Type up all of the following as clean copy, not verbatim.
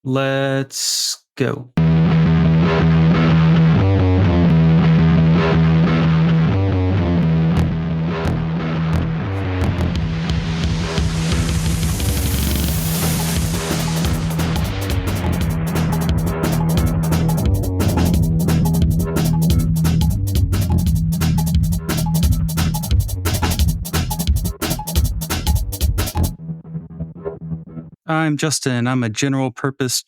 Let's go. I'm Justin. I'm a general purpose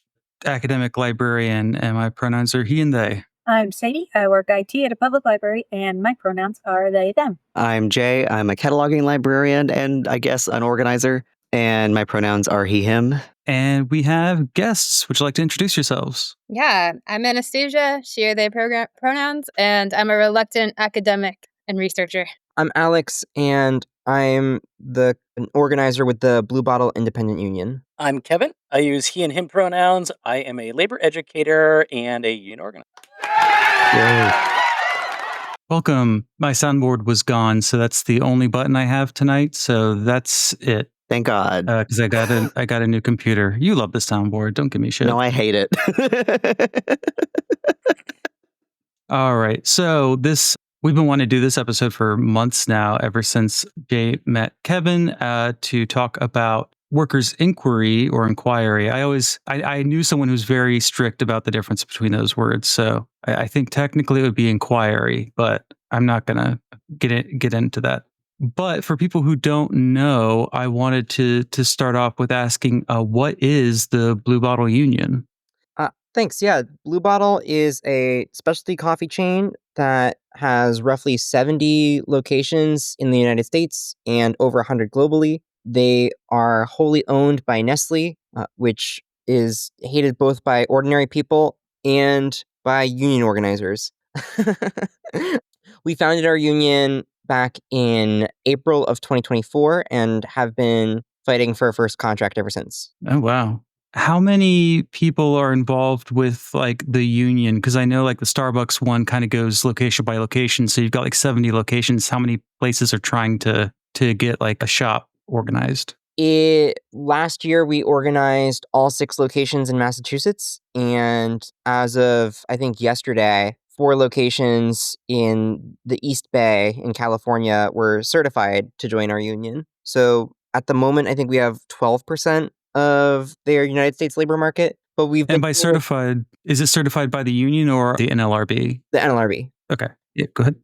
academic librarian, and my pronouns are he and they. I'm Sadie. I work IT at a public library, and my pronouns are they, them. I'm Jay. I'm a cataloging librarian and I guess an organizer, and my pronouns are he, him. And we have guests. Would you like to introduce yourselves? Yeah, I'm Anastasia, she or they pronouns, and I'm a reluctant academic and researcher. I'm Alex, and I'm an organizer with the Blue Bottle Independent Union. I'm Kevin. I use he and him pronouns. I am a labor educator and a union organizer. Yay. Welcome. My soundboard was gone, so that's the only button I have tonight. So that's it. Thank God. Because I got a new computer. You love the soundboard. Don't give me shit. No, I hate it. All right. So we've been wanting to do this episode for months now, ever since Jay met Kevin to talk about workers' inquiry or inquiry. I knew someone who's very strict about the difference between those words. So I think technically it would be inquiry, but I'm not going to get into that. But for people who don't know, I wanted to start off with asking, what is the Blue Bottle Union? Thanks. Yeah, Blue Bottle is a specialty coffee chain that has roughly 70 locations in the United States and over 100 globally. They are wholly owned by Nestle, which is hated both by ordinary people and by union organizers. We founded our union back in April of 2024 and have been fighting for a first contract ever since. Oh, wow. How many people are involved with like the union? Because I know like the Starbucks one kind of goes location by location. So you've got like 70 locations. How many places are trying to get like a shop organized? Last year, we organized all 6 locations in Massachusetts. And as of, I think, yesterday, 4 locations in the East Bay in California were certified to join our union. So at the moment, I think we have 12% of their United States labor market. But and by certified, is it certified by the union or the NLRB? The NLRB. Okay. Yeah, go ahead.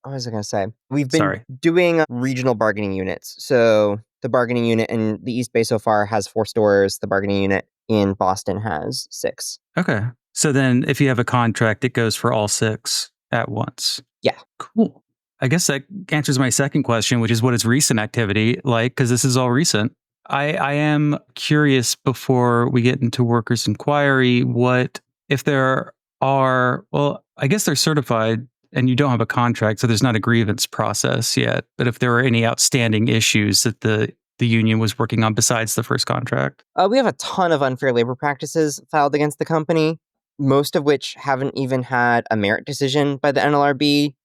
What was I going to say? We've been doing regional bargaining units. So the bargaining unit in the East Bay so far has 4 stores. The bargaining unit in Boston has 6. Okay. So then if you have a contract, it goes for all 6 at once. Yeah. Cool. I guess that answers my second question, which is what is recent activity like? Because this is all recent. I am curious before we get into workers' inquiry, what if there are, well, I guess they're certified and you don't have a contract, so there's not a grievance process yet. But if there are any outstanding issues that the union was working on besides the first contract? We have a ton of unfair labor practices filed against the company, most of which haven't even had a merit decision by the NLRB.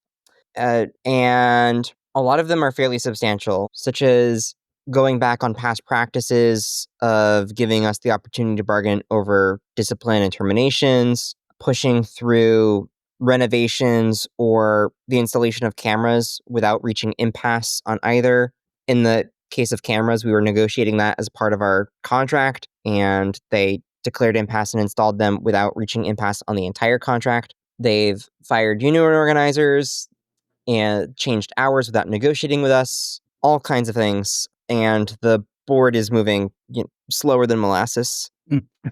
And a lot of them are fairly substantial, such as going back on past practices of giving us the opportunity to bargain over discipline and terminations, pushing through renovations or the installation of cameras without reaching impasse on either. In the case of cameras, we were negotiating that as part of our contract, and they declared impasse and installed them without reaching impasse on the entire contract. They've fired union organizers and changed hours without negotiating with us, all kinds of things. And the board is moving slower than molasses.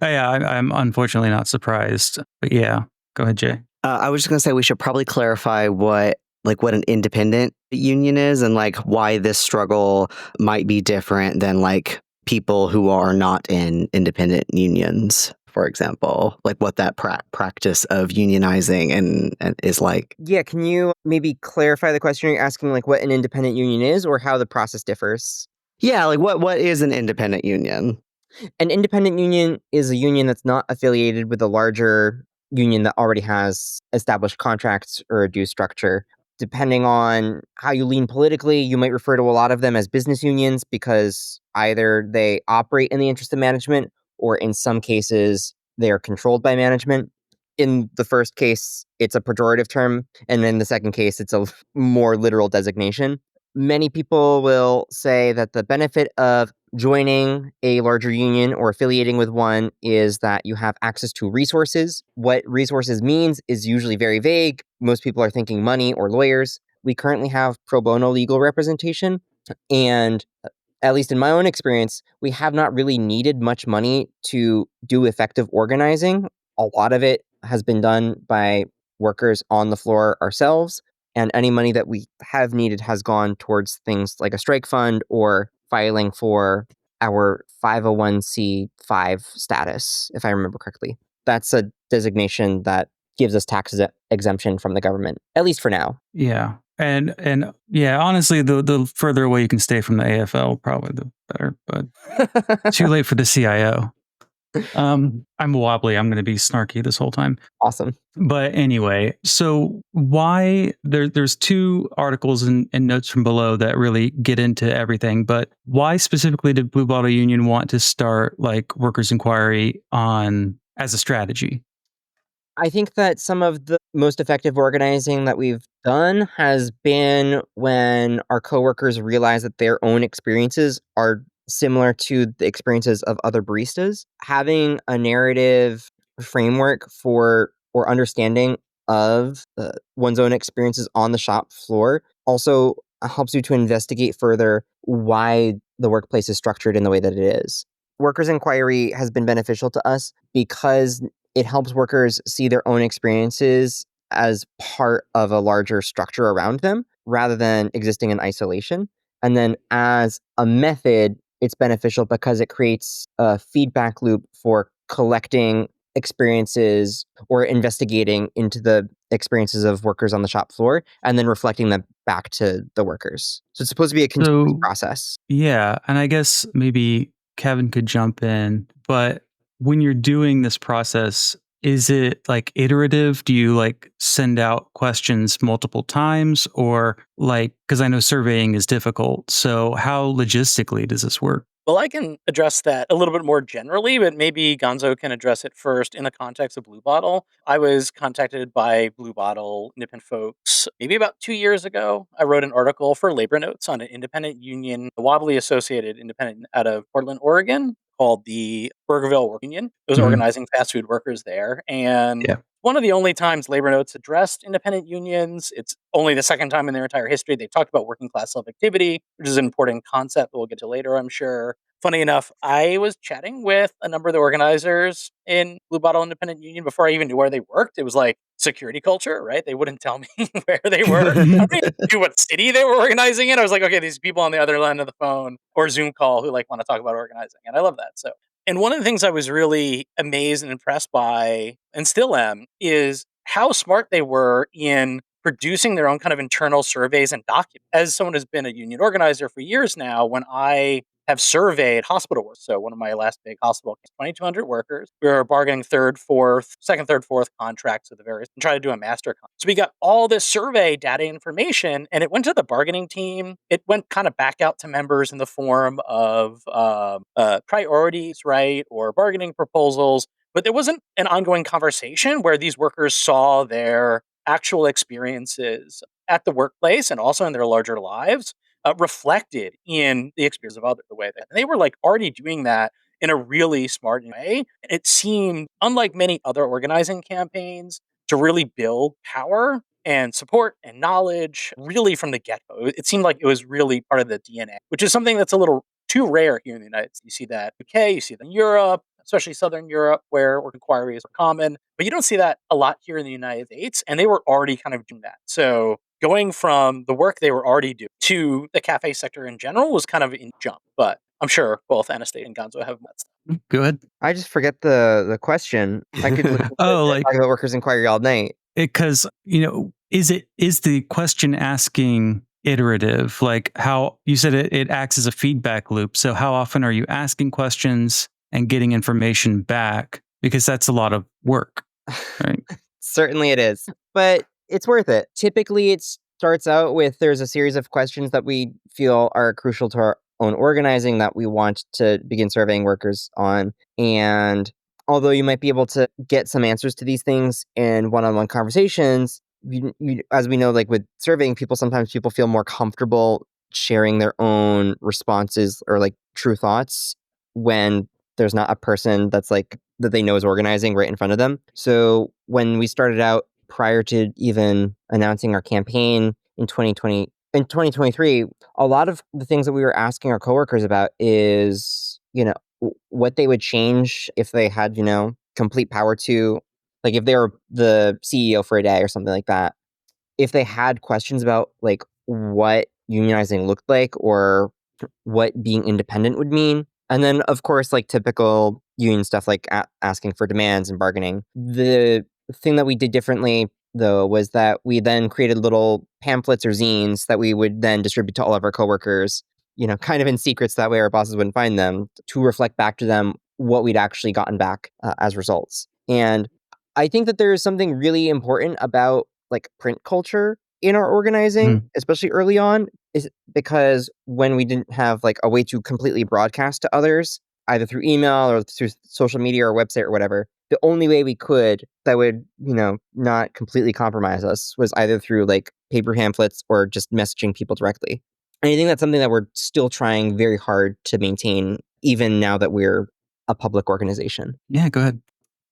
Yeah, I'm unfortunately not surprised. But yeah, go ahead, Jay. I was just going to say we should probably clarify what an independent union is and like why this struggle might be different than like people who are not in independent unions, for example, like what that practice of unionizing and is like. Yeah, can you maybe clarify the question you're asking, like what an independent union is or how the process differs? Yeah, like what is an independent union? An independent union is a union that's not affiliated with a larger union that already has established contracts or a due structure. Depending on how you lean politically, you might refer to a lot of them as business unions because either they operate in the interest of management or in some cases they are controlled by management. In the first case, it's a pejorative term, and in the second case, it's a more literal designation. Many people will say that the benefit of joining a larger union or affiliating with one is that you have access to resources. What resources means is usually very vague. Most people are thinking money or lawyers. We currently have pro bono legal representation, and at least in my own experience, we have not really needed much money to do effective organizing. A lot of it has been done by workers on the floor ourselves, and any money that we have needed has gone towards things like a strike fund or filing for our 501c5 status, if I remember correctly. That's a designation that gives us tax exemption from the government, at least for now. Yeah. And yeah, honestly, the further away you can stay from the AFL, probably the better. But too late for the CIO. I'm wobbly. I'm going to be snarky this whole time. Awesome. But anyway, so why there's two articles and notes from below that really get into everything, but why specifically did Blue Bottle Union want to start like workers' inquiry on as a strategy? I think that some of the most effective organizing that we've done has been when our coworkers realize that their own experiences are similar to the experiences of other baristas. Having a narrative framework for or understanding of one's own experiences on the shop floor also helps you to investigate further why the workplace is structured in the way that it is. Workers' inquiry has been beneficial to us because it helps workers see their own experiences as part of a larger structure around them rather than existing in isolation. And then as a method, it's beneficial because it creates a feedback loop for collecting experiences or investigating into the experiences of workers on the shop floor and then reflecting them back to the workers. So it's supposed to be a continuous process. Yeah. And I guess maybe Kevin could jump in, but when you're doing this process, is it like iterative? Do you like send out questions multiple times or like, because I know surveying is difficult. So how logistically does this work? Well, I can address that a little bit more generally, but maybe Gonzo can address it first in the context of Blue Bottle. I was contacted by Blue Bottle independent folks maybe about 2 years ago. I wrote an article for Labor Notes on an independent union, a wobbly associated independent out of Portland, Oregon, called the Burgerville Work Union. It was organizing fast food workers there. And one of the only times Labor Notes addressed independent unions. It's only the second time in their entire history they've talked about working class self-activity, which is an important concept that we'll get to later, I'm sure. Funny enough, I was chatting with a number of the organizers in Blue Bottle Independent Union before I even knew where they worked. It was like security culture, right? They wouldn't tell me where they were. I don't even know what city they were organizing in. I was like, okay, these people on the other end of the phone or Zoom call who like want to talk about organizing. And I love that. So, and one of the things I was really amazed and impressed by, and still am, is how smart they were in producing their own kind of internal surveys and documents. As someone who's been a union organizer for years now, when I have surveyed hospital work. So one of my last big hospital, 2,200 workers. We were bargaining second, third, fourth contracts with the various and try to do a master contract. So we got all this survey data information and it went to the bargaining team. It went kind of back out to members in the form of priorities, right? Or bargaining proposals. But there wasn't an ongoing conversation where these workers saw their actual experiences at the workplace and also in their larger lives reflected in the experience of others, the way that they were like already doing that in a really smart way. And it seemed, unlike many other organizing campaigns, to really build power and support and knowledge really from the get-go. It seemed like it was really part of the DNA, which is something that's a little too rare here in the United States. You see that in UK, you see that in Europe, especially Southern Europe, where work inquiries are common. But you don't see that a lot here in the United States, and they were already kind of doing that. So going from the work they were already doing to the cafe sector in general was kind of a jump. But I'm sure both Anastasia and Gonzo have that stuff. Go ahead. I just forget the question. I could talk about workers' inquiry all night. Because, is the question asking iterative? Like how you said it acts as a feedback loop. So how often are you asking questions and getting information back? Because that's a lot of work, right? Certainly it is. But it's worth it. Typically, it starts out with there's a series of questions that we feel are crucial to our own organizing that we want to begin surveying workers on. And although you might be able to get some answers to these things in one-on-one conversations, as we know, like with surveying people, sometimes people feel more comfortable sharing their own responses or like true thoughts when there's not a person that's like that they know is organizing right in front of them. So when we started out, prior to even announcing our campaign in 2023, a lot of the things that we were asking our coworkers about is, what they would change if they had, complete power to, like if they were the CEO for a day or something like that. If they had questions about like what unionizing looked like or what being independent would mean. And then, of course, like typical union stuff like asking for demands and bargaining. The thing that we did differently, though, was that we then created little pamphlets or zines that we would then distribute to all of our coworkers, kind of in secrets. That way our bosses wouldn't find them, to reflect back to them what we'd actually gotten back as results. And I think that there is something really important about like print culture in our organizing, especially early on, is because when we didn't have like a way to completely broadcast to others, either through email or through social media or website or whatever, the only way we could that would, not completely compromise us was either through like paper pamphlets or just messaging people directly. And I think that's something that we're still trying very hard to maintain, even now that we're a public organization. Yeah, go ahead.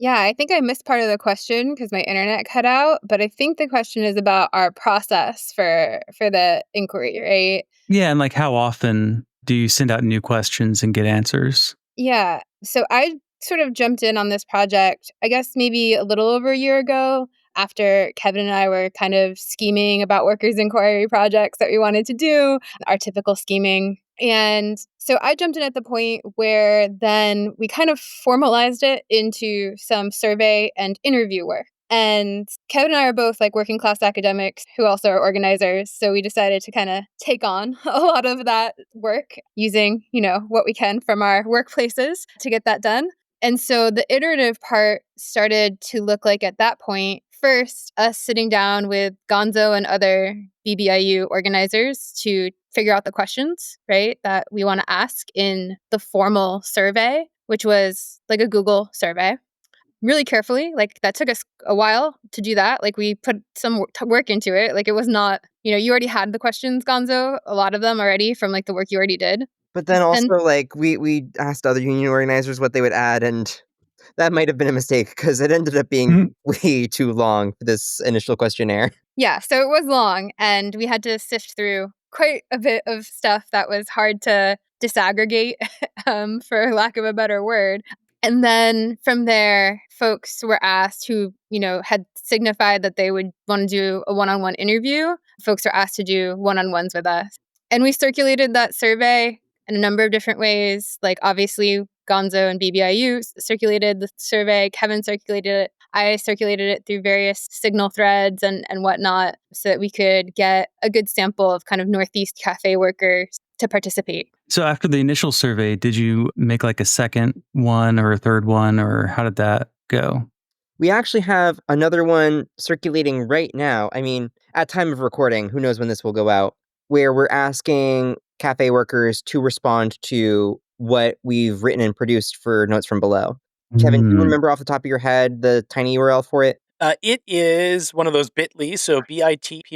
Yeah, I think I missed part of the question because my internet cut out, but I think the question is about our process for the inquiry, right? Yeah, and like how often do you send out new questions and get answers? Yeah. So I sort of jumped in on this project, I guess maybe a little over a year ago, after Kevin and I were kind of scheming about workers' inquiry projects that we wanted to do, our typical scheming. And so I jumped in at the point where then we kind of formalized it into some survey and interview work. And Kevin and I are both like working class academics who also are organizers. So we decided to kind of take on a lot of that work using, what we can from our workplaces to get that done. And so the iterative part started to look like at that point, first, us sitting down with Gonzo and other BBIU organizers to figure out the questions, right, that we want to ask in the formal survey, which was like a Google survey. Really carefully, like that took us a while to do that. Like we put some work into it. Like it was not, you already had the questions, Gonzo, a lot of them already from like the work you already did. But then also, like, we asked other union organizers what they would add, and that might have been a mistake because it ended up being way too long for this initial questionnaire. Yeah, so it was long, and we had to sift through quite a bit of stuff that was hard to disaggregate, for lack of a better word. And then from there, folks were asked who, had signified that they would want to do a one-on-one interview. Folks were asked to do one-on-ones with us. And we circulated that survey in a number of different ways. Like obviously, Gonzo and BBIU circulated the survey. Kevin circulated it. I circulated it through various signal threads and whatnot so that we could get a good sample of kind of Northeast cafe workers to participate. So after the initial survey, did you make like a second one or a third one, or how did that go? We actually have another one circulating right now. I mean, at time of recording, who knows when this will go out, where we're asking cafe workers to respond to what we've written and produced for Notes from Below. Kevin, do you remember off the top of your head the tiny URL for it? It is one of those bit.ly, so bit.ly/cafe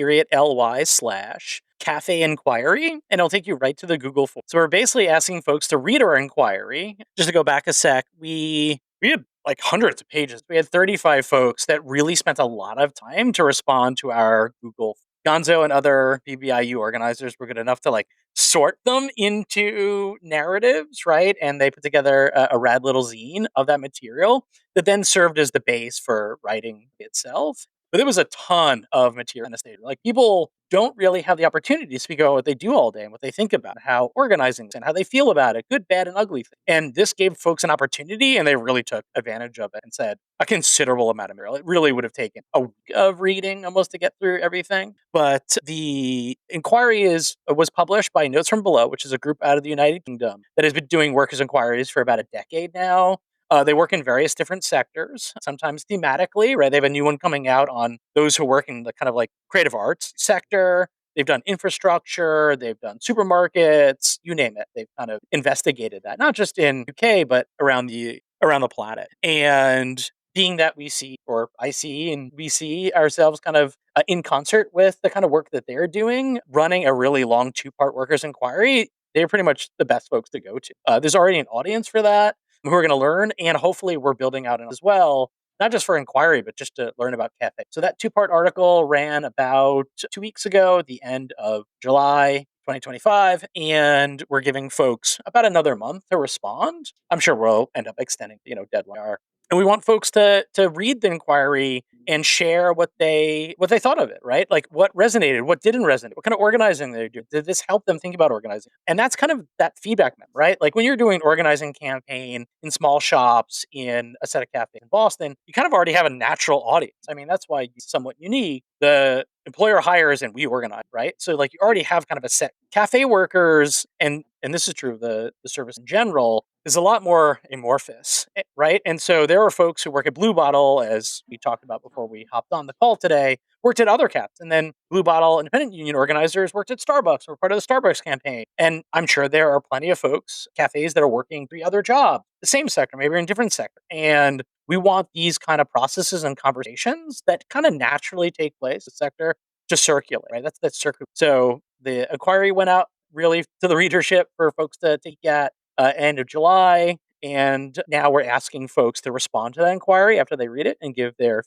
inquiry, and it'll take you right to the Google form. So we're basically asking folks to read our inquiry. Just to go back a sec, we had like hundreds of pages. We had 35 folks that really spent a lot of time to respond to our Google. Gonzo and other BBIU organizers were good enough to like sort them into narratives, right? And they put together a rad little zine of that material that then served as the base for writing itself. But there was a ton of material in the state. Like people don't really have the opportunity to speak about what they do all day and what they think about, how organizing and how they feel about it, good, bad, and ugly. And this gave folks an opportunity, and they really took advantage of it and said a considerable amount of material. It really would have taken a week of reading almost to get through everything. But the inquiry was published by Notes from Below, which is a group out of the United Kingdom that has been doing workers' inquiries for about a decade now. They work in various different sectors, sometimes thematically, right? They have a new one coming out on those who work in the kind of like creative arts sector. They've done infrastructure, they've done supermarkets, you name it. They've kind of investigated that, not just in UK, but around the around the planet. And being that we see, or I see, and we see ourselves kind of in concert with the kind of work that they're doing, running a really long 2-part workers' inquiry, they're pretty much the best folks to go to. There's already an audience for that who are going to learn, and hopefully we're building out as well, not just for inquiry, but just to learn about Cafe. So that 2-part article ran about 2 weeks ago, at the end of July 2025, and we're giving folks about another month to respond. I'm sure we'll end up extending, deadline. And we want folks to read the inquiry and share what they thought of it, right? Like what resonated, what didn't resonate, what kind of organizing they do. Did this help them think about organizing? And that's kind of that feedback memo, right? Like when you're doing an organizing campaign in small shops in a set of cafes in Boston, you kind of already have a natural audience. I mean, that's why it's somewhat unique. The employer hires and we organize, right? So like you already have kind of a set. Cafe workers, and this is true of the service in general, is a lot more amorphous, right? And so there are folks who work at Blue Bottle, as we talked about before we hopped on the call today, worked at other cafes. And then Blue Bottle independent union organizers worked at Starbucks or part of the Starbucks campaign. And I'm sure there are plenty of folks, cafes that are working 3 other jobs, the same sector, maybe in a different sector. And we want these kind of processes and conversations that kind of naturally take place in the sector to circulate, right? That's circulate. So the inquiry went out really to the readership for folks to take at end of July. And now we're asking folks to respond to that inquiry after they read it and give their,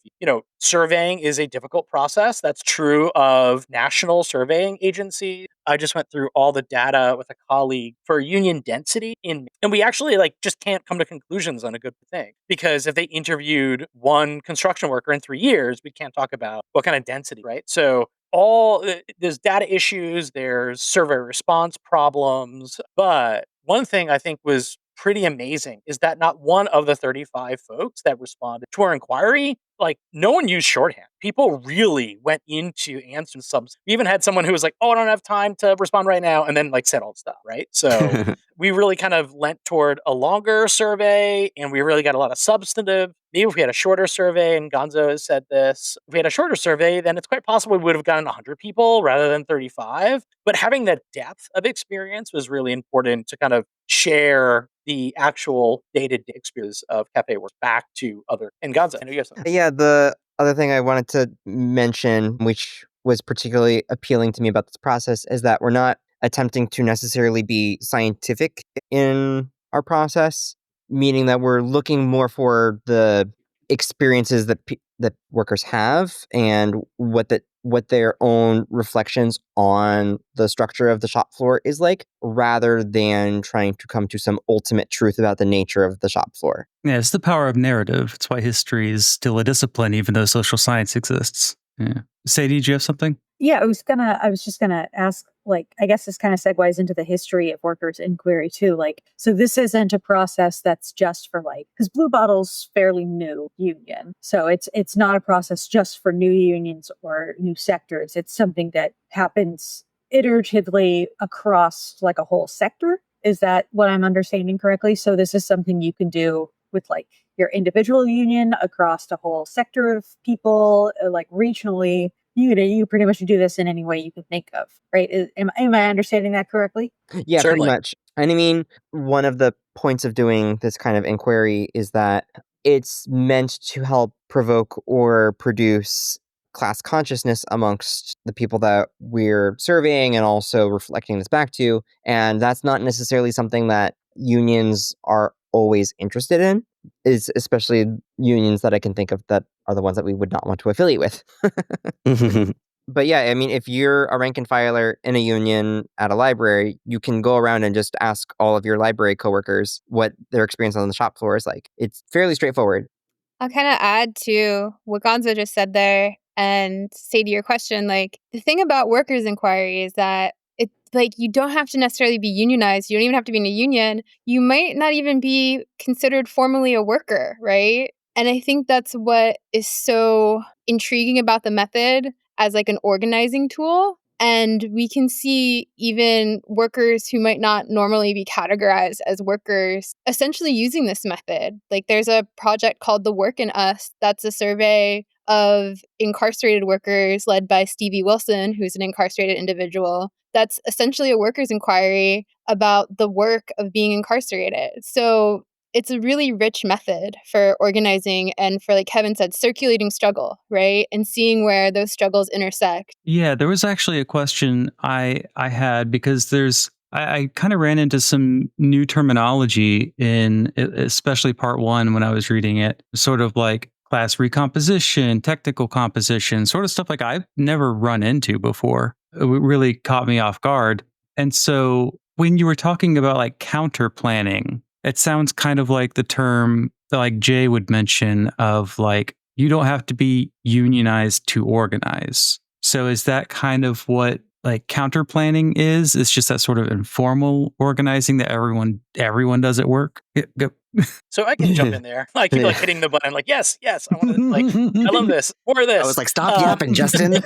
surveying is a difficult process. That's true of national surveying agencies. I just went through all the data with a colleague for union density and we actually just can't come to conclusions on a good thing, because if they interviewed one construction worker in 3 years, we can't talk about what kind of density, right? So there's data issues, there's survey response problems, but one thing I think was pretty amazing is that not one of the 35 folks that responded to our inquiry, no one used shorthand. People really went into answering subs. We even had someone who was like, "Oh, I don't have time to respond right now," and then said all the stuff, right? So we really kind of lent toward a longer survey, and we really got a lot of substantive. Maybe if we had a shorter survey, and Gonzo has said this, if we had a shorter survey, then it's quite possible we would have gotten 100 people rather than 35. But having that depth of experience was really important to kind of share the actual day-to-day experience of cafe work back to other. And Gonzo, I know you have something. Yeah, the other thing I wanted to mention, which was particularly appealing to me about this process, is that we're not attempting to necessarily be scientific in our process, meaning that we're looking more for the experiences that that workers have and what their own reflections on the structure of the shop floor is like, rather than trying to come to some ultimate truth about the nature of the shop floor. Yeah, it's the power of narrative. It's why history is still a discipline, even though social science exists. Yeah. Sadie, do you have something? Yeah, I was just gonna ask, I guess this kind of segues into the history of workers' inquiry too. So this isn't a process that's just for because Blue Bottle's fairly new union. So it's not a process just for new unions or new sectors. It's something that happens iteratively across a whole sector. Is that what I'm understanding correctly? So this is something you can do with your individual union across a whole sector of people, regionally. You pretty much do this in any way you can think of, right? Am I understanding that correctly? Yeah, Certainly. pretty much. And I mean, one of the points of doing this kind of inquiry is that it's meant to help provoke or produce class consciousness amongst the people that we're surveying and also reflecting this back to. And that's not necessarily something that unions are always interested in, is especially unions that I can think of that are the ones that we would not want to affiliate with. But yeah, I mean, if you're a rank and filer in a union at a library, you can go around and just ask all of your library coworkers what their experience on the shop floor is like. It's fairly straightforward. I'll kind of add to what Gonzo just said there and say to your question, the thing about workers' inquiry is that it's you don't have to necessarily be unionized. You don't even have to be in a union. You might not even be considered formally a worker, right? And I think that's what is so intriguing about the method as an organizing tool. And we can see even workers who might not normally be categorized as workers essentially using this method. There's a project called The Work in Us. That's a survey of incarcerated workers led by Stevie Wilson, who's an incarcerated individual. That's essentially a workers' inquiry about the work of being incarcerated. So it's a really rich method for organizing and for, like Kevin said, circulating struggle, right? And seeing where those struggles intersect. Yeah, there was actually a question I had because I kind of ran into some new terminology in especially part one when I was reading it, sort of like class recomposition, technical composition, sort of stuff like I've never run into before. It really caught me off guard. And so when you were talking about like counter planning, it sounds kind of like the term that like Jay would mention of like, you don't have to be unionized to organize. So is that kind of what like counter planning is? It's just that sort of informal organizing that everyone does at work. So I can jump in there. I keep like hitting the button, like yes, yes. I want to like. I love this. More of this. I was like, stop yapping, Justin.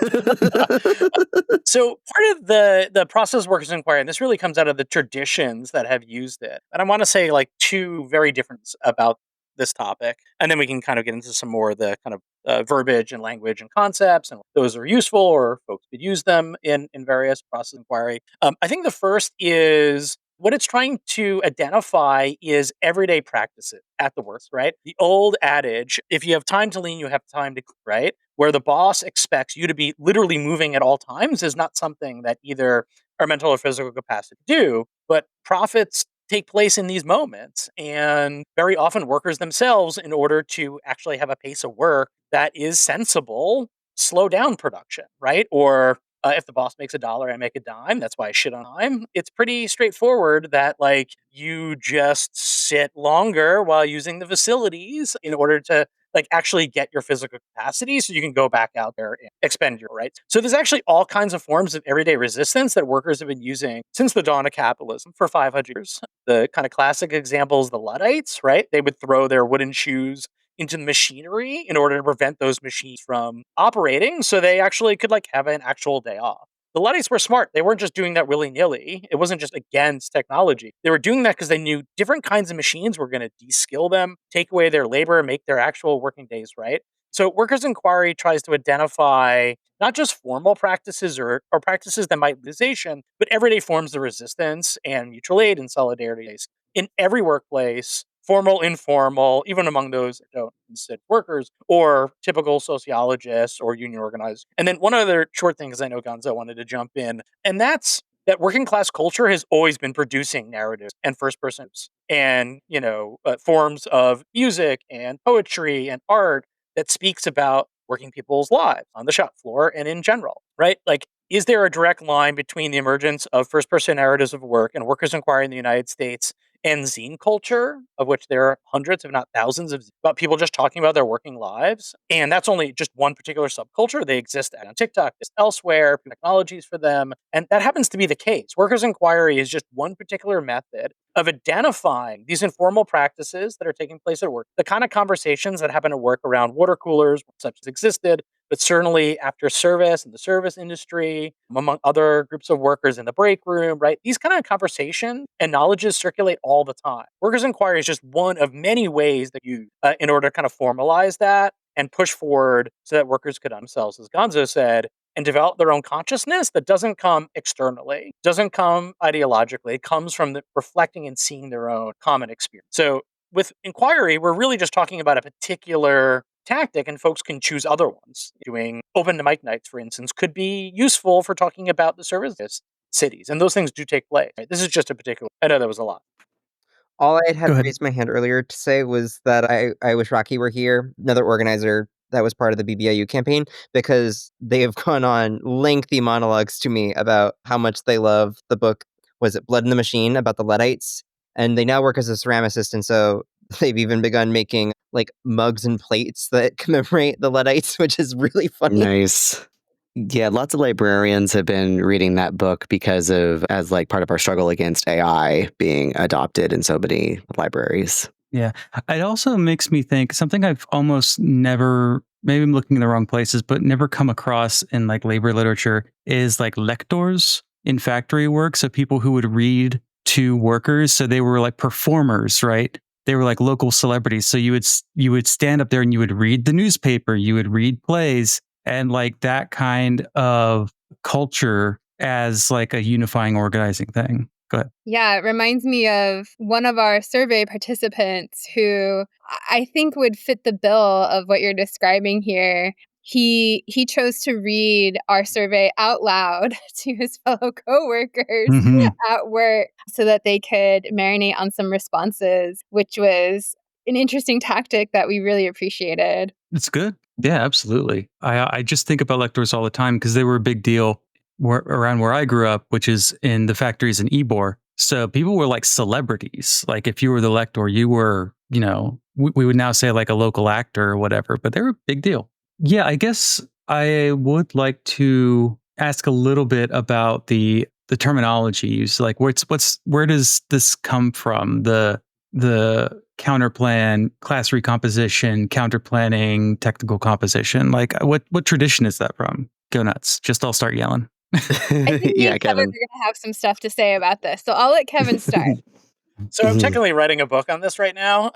So part of the process workers inquiry, and this really comes out of the traditions that have used it. And I want to say like two very different about this topic, and then we can kind of get into some more of the kind of verbiage and language and concepts, and those are useful or folks could use them in various process inquiry. I think the first is what it's trying to identify is everyday practices at the worst, right? The old adage, if you have time to lean, you have time to, right? Where the boss expects you to be literally moving at all times is not something that either our mental or physical capacity do, but profits take place in these moments. And very often workers themselves, in order to actually have a pace of work that is sensible, slow down production, right? Or if the boss makes $1, I make a dime. That's why I shit on time. It's pretty straightforward that like you just sit longer while using the facilities in order to like actually get your physical capacity so you can go back out there and expend your rights. So there's actually all kinds of forms of everyday resistance that workers have been using since the dawn of capitalism for 500 years. The kind of classic examples, the Luddites, right? They would throw their wooden shoes into the machinery in order to prevent those machines from operating so they actually could like have an actual day off. The Luddites were smart. They weren't just doing that willy-nilly. It wasn't just against technology. They were doing that because they knew different kinds of machines were going to de-skill them, take away their labor, make their actual working days right. So Workers' Inquiry tries to identify not just formal practices or practices that might legislation, but everyday forms of resistance and mutual aid and solidarity in every workplace, formal, informal, even among those that don't consider workers, or typical sociologists or union organizers. And then one other short thing, because I know Gonzo wanted to jump in, and that's that working class culture has always been producing narratives and first persons and, forms of music and poetry and art that speaks about working people's lives on the shop floor and in general, right? Like, is there a direct line between the emergence of first person narratives of work and Workers' Inquiry in the United States and zine culture, of which there are hundreds, if not thousands, of about people just talking about their working lives? And that's only just one particular subculture. They exist on TikTok, just elsewhere, technologies for them. And that happens to be the case. Workers' Inquiry is just one particular method of identifying these informal practices that are taking place at work, the kind of conversations that happen at work around water coolers, such as existed, but certainly after service in the service industry, among other groups of workers in the break room, right? These kind of conversations and knowledges circulate all the time. Workers' Inquiry is just one of many ways that you, in order to kind of formalize that and push forward so that workers could themselves, as Gonzo said, and develop their own consciousness that doesn't come externally, doesn't come ideologically. It comes from reflecting and seeing their own common experience. So with inquiry, we're really just talking about a particular tactic, and folks can choose other ones. Doing open mic nights, for instance, could be useful for talking about the service cities, and those things do take place. Right? This is just a particular. I know that was a lot. All I had Go ahead. raised my hand earlier to say was that I wish Rocky were here, another organizer that was part of the BBIU campaign, because they have gone on lengthy monologues to me about how much they love the book, was it Blood in the Machine, about the Luddites? And they now work as a ceramicist, and so they've even begun making like mugs and plates that commemorate the Luddites, which is really funny. Nice. Yeah, lots of librarians have been reading that book as like part of our struggle against AI being adopted in so many libraries. Yeah. It also makes me think something I've almost never, maybe I'm looking in the wrong places, but never come across in like labor literature is like lectors in factory work. So people who would read to workers. So they were like performers, right? They were like local celebrities. So you would stand up there and you would read the newspaper, you would read plays, and like that kind of culture as like a unifying organizing thing. Go ahead. Yeah, it reminds me of one of our survey participants who I think would fit the bill of what you're describing here. He chose to read our survey out loud to his fellow coworkers Hmm. at work so that they could marinate on some responses, which was an interesting tactic that we really appreciated. It's good. Yeah, absolutely. I just think about lectors all the time because they were a big deal around where I grew up, which is in the factories in Ybor. So people were like celebrities. Like if you were the lector, you were, we would now say like a local actor or whatever, but they were a big deal. Yeah, I guess I would like to ask a little bit about the terminology used. Like where does this come from? The counterplan, class recomposition, counterplanning, technical composition. Like what tradition is that from? Go nuts. Just I'll start yelling. I think me Yeah, and Kevin are Kevin. going to have some stuff to say about this. So I'll let Kevin start. So I'm Mhm. technically writing a book on this right now.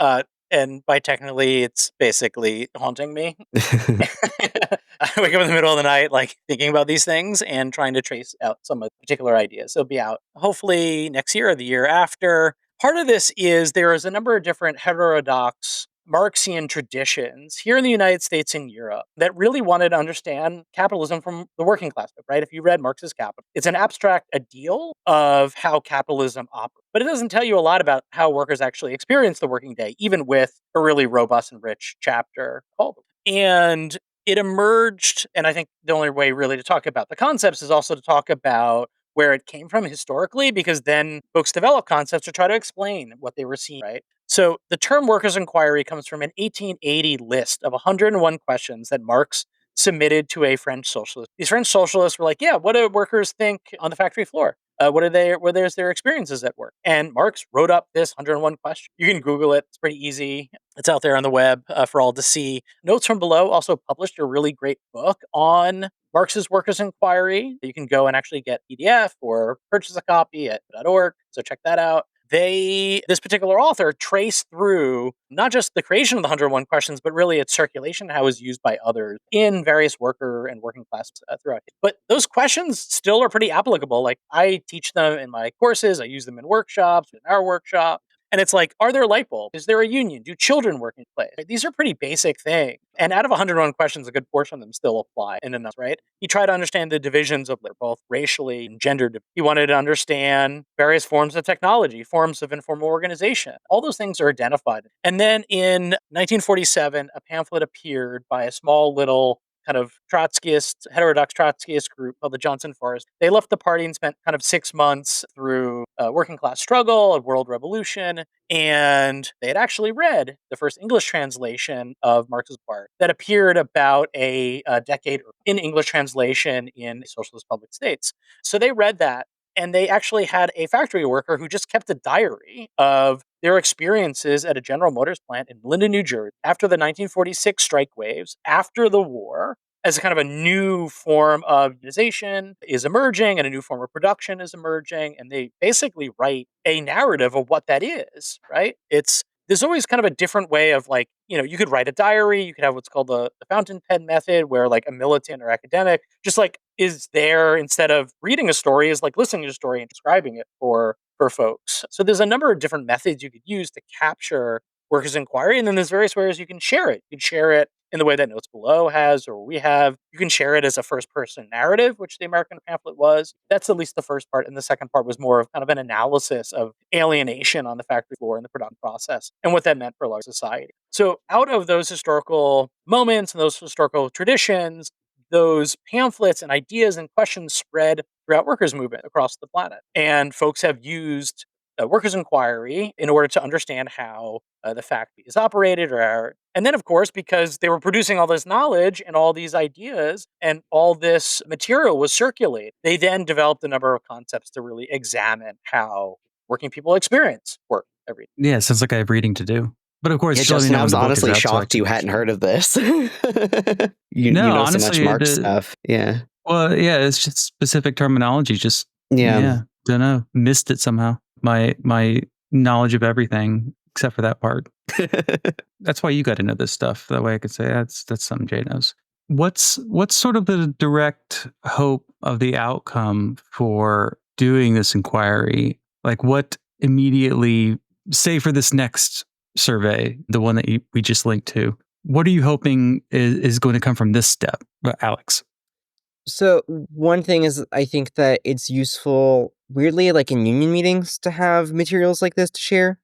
And by technically, it's basically haunting me. I wake up in the middle of the night, like thinking about these things and trying to trace out some particular ideas. So it'll be out hopefully next year or the year after. Part of this is there is a number of different heterodox Marxian traditions here in the United States and Europe that really wanted to understand capitalism from the working class, right? If you read Marx's Capital, it's an abstract ideal of how capitalism operates, but it doesn't tell you a lot about how workers actually experience the working day, even with a really robust and rich chapter called. And it emerged, and I think the only way really to talk about the concepts is also to talk about where it came from historically, because then folks develop concepts to try to explain what they were seeing, right? So the term workers' inquiry comes from an 1880 list of 101 questions that Marx submitted to a French socialist. These French socialists were like, yeah, what do workers think on the factory floor? What are their experiences at work? And Marx wrote up this 101 question. You can Google it. It's pretty easy. It's out there on the web for all to see. Notes from Below also published a really great book on Marx's Workers' Inquiry. You can go and actually get PDF or purchase a copy at .org. So check that out. This particular author traced through not just the creation of the 101 questions, but really its circulation, how it was used by others in various worker and working classes throughout. But those questions still are pretty applicable. Like I teach them in my courses, I use them in workshops, in our workshop. And it's like, are there light bulbs? Is there a union? Do children work in play? These are pretty basic things. And out of 101 questions, a good portion of them still apply in enough, right? He tried to understand the divisions of labor, both racially and gendered. He wanted to understand various forms of technology, forms of informal organization. All those things are identified. And then in 1947, a pamphlet appeared by a small little kind of Trotskyist, heterodox Trotskyist group called the Johnson Forest. They left the party and spent kind of 6 months through a working class struggle, a world revolution, and they had actually read the first English translation of Marx's work that appeared about a decade in English translation in socialist public states. So they read that, and they actually had a factory worker who just kept a diary of their experiences at a General Motors plant in Linden, New Jersey, after the 1946 strike waves, after the war, as a kind of a new form of organization is emerging and a new form of production is emerging. And they basically write a narrative of what that is, right? There's always kind of a different way of like, you could write a diary, you could have what's called the fountain pen method, where like a militant or academic just like is there instead of reading a story, is like listening to a story and describing it for folks. So there's a number of different methods you could use to capture workers' inquiry. And then there's various ways you can share it. You can share it in the way that Notes Below has, or we have. You can share it as a first person narrative, which the American pamphlet was. That's at least the first part. And the second part was more of kind of an analysis of alienation on the factory floor and the production process and what that meant for large society. So out of those historical moments and those historical traditions, those pamphlets and ideas and questions spread throughout workers' movement across the planet. And folks have used workers' inquiry in order to understand how the factory is operated, and then, of course, because they were producing all this knowledge and all these ideas and all this material was circulated, they then developed a number of concepts to really examine how working people experience work every day. Yeah, sounds like I have reading to do. But of course, Yeah, just let me Justin, know I when was the book is honestly out so I shocked you can hadn't share. heard of this. You No, know so much honestly, Marx stuff. Yeah. well, yeah, it's just specific terminology. Just Yeah. don't know, missed it somehow. My knowledge of everything except for that part. That's why you got to know this stuff. That way, I could say that's something Jay knows. What's sort of the direct hope of the outcome for doing this inquiry? Like what immediately, say for this next survey, the one that we just linked to, what are you hoping is going to come from this step, Alex? So one thing is, I think that it's useful, weirdly, like in union meetings, to have materials like this to share.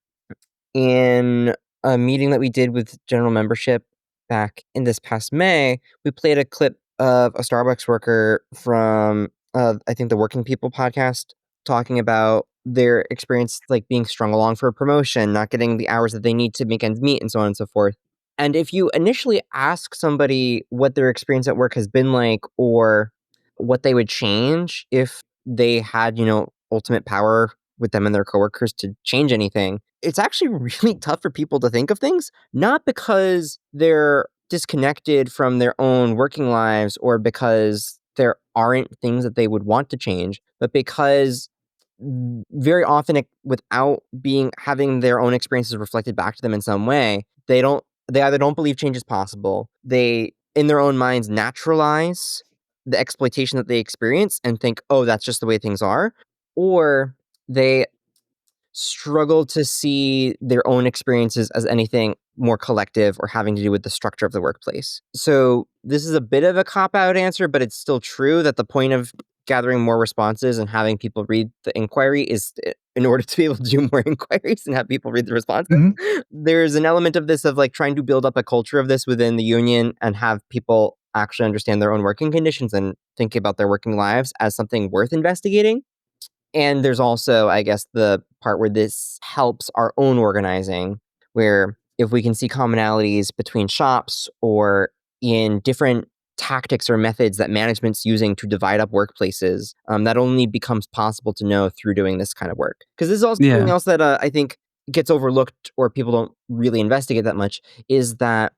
In a meeting that we did with general membership back in this past May, we played a clip of a Starbucks worker from, I think, the Working People podcast, talking about their experience like being strung along for a promotion, not getting the hours that they need to make ends meet, and so on and so forth. And if you initially ask somebody what their experience at work has been like, or what they would change if they had, ultimate power with them and their coworkers to change anything, it's actually really tough for people to think of things, not because they're disconnected from their own working lives or because there aren't things that they would want to change, but because very often without having their own experiences reflected back to them in some way, they either don't believe change is possible, they in their own minds naturalize the exploitation that they experience and think, oh, that's just the way things are, or they struggle to see their own experiences as anything more collective or having to do with the structure of the workplace. So this is a bit of a cop-out answer, but it's still true that the point of gathering more responses and having people read the inquiry is in order to be able to do more inquiries and have people read the responses. Mhm. There's an element of this of like trying to build up a culture of this within the union and have people actually understand their own working conditions and think about their working lives as something worth investigating. And there's also, I guess, the part where this helps our own organizing, where if we can see commonalities between shops or in different tactics or methods that management's using to divide up workplaces, that only becomes possible to know through doing this kind of work. Because this is also something Yeah. else that I think gets overlooked or people don't really investigate that much, is that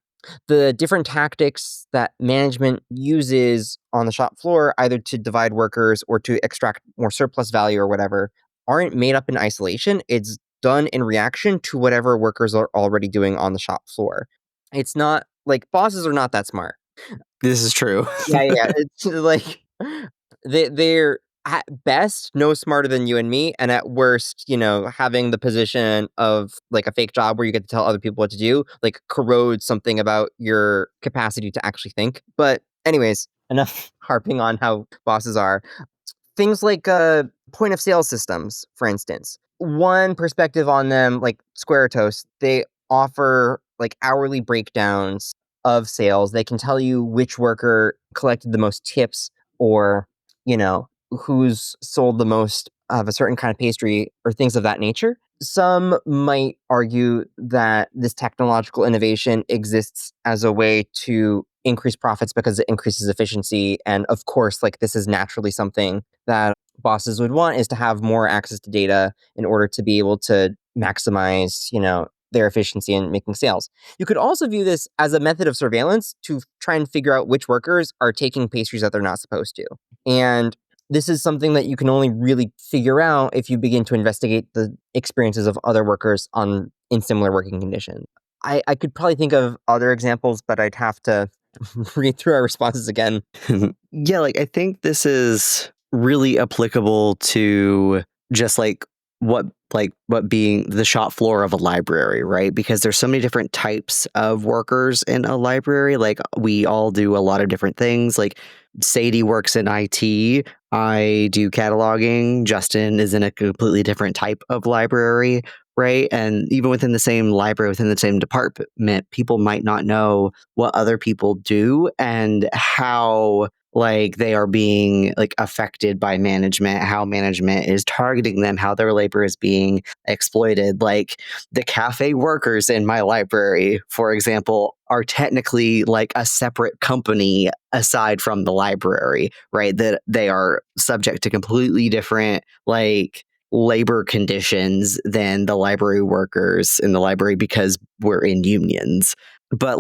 the different tactics that management uses on the shop floor, either to divide workers or to extract more surplus value or whatever, aren't made up in isolation. It's done in reaction to whatever workers are already doing on the shop floor. It's not like bosses are not that smart. This is true. Yeah. It's like they're at best no smarter than you and me, and at worst, having the position of like a fake job where you get to tell other people what to do, like corrodes something about your capacity to actually think. But anyways, enough harping on how bosses are. Things like point of sale systems, for instance. One perspective on them, like Square Toast, they offer like hourly breakdowns of sales. They can tell you which worker collected the most tips, or, who's sold the most of a certain kind of pastry or things of that nature. Some might argue that this technological innovation exists as a way to increase profits because it increases efficiency. And of course, like this is naturally something that bosses would want, is to have more access to data in order to be able to maximize, their efficiency in making sales. You could also view this as a method of surveillance to try and figure out which workers are taking pastries that they're not supposed to. And this is something that you can only really figure out if you begin to investigate the experiences of other workers in similar working conditions. I could probably think of other examples, but I'd have to read through our responses again. Yeah, like I think this is really applicable to just what being the shop floor of a library, right? Because there's so many different types of workers in a library. Like we all do a lot of different things. Like Sadie works in IT. I do cataloging. Justin is in a completely different type of library, right? And even within the same library, within the same department, people might not know what other people do and how they are being affected by management, how management is targeting them, how their labor is being exploited. Like the cafe workers in my library, for example, are technically like a separate company aside from the library, right? That they are subject to completely different labor conditions than the library workers in the library because we're in unions. But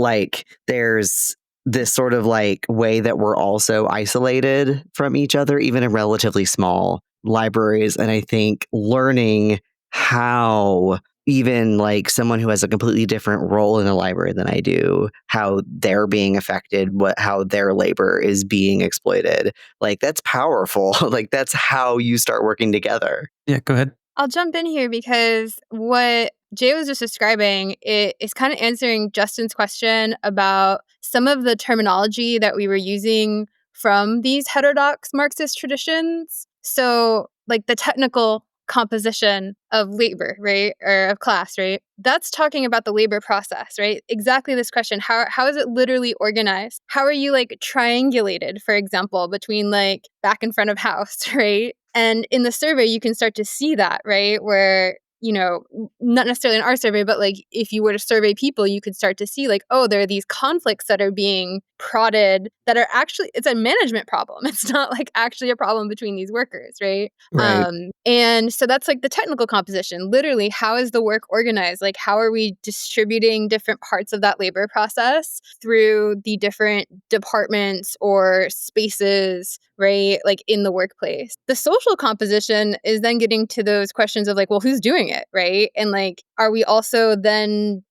there's this sort of way that we're also isolated from each other, even in relatively small libraries. And I think learning how even someone who has a completely different role in the library than I do, how they're being affected, how their labor is being exploited, that's powerful. That's how you start working together. Yeah, go ahead. I'll jump in here because what Jay was just describing is kind of answering Justin's question about some of the terminology that we were using from these heterodox Marxist traditions. So, like the technical composition of labor, right? Or of class, right? That's talking about the labor process, right? Exactly this question. How is it literally organized? How are you like triangulated, for example, between like back and front of house, right? And in the survey, you can start to see that, right? Where, not necessarily in our survey, but like if you were to survey people, you could start to see like, oh, there are these conflicts that are being prodded that are actually, it's a management problem. It's not like actually a problem between these workers, right? Right. And so that's like the technical composition. Literally, how is the work organized? Like, how are we distributing different parts of that labor process through the different departments or spaces, right? Like in the workplace. The social composition is then getting to those questions of like, well, who's doing it, right? And like, are we also then,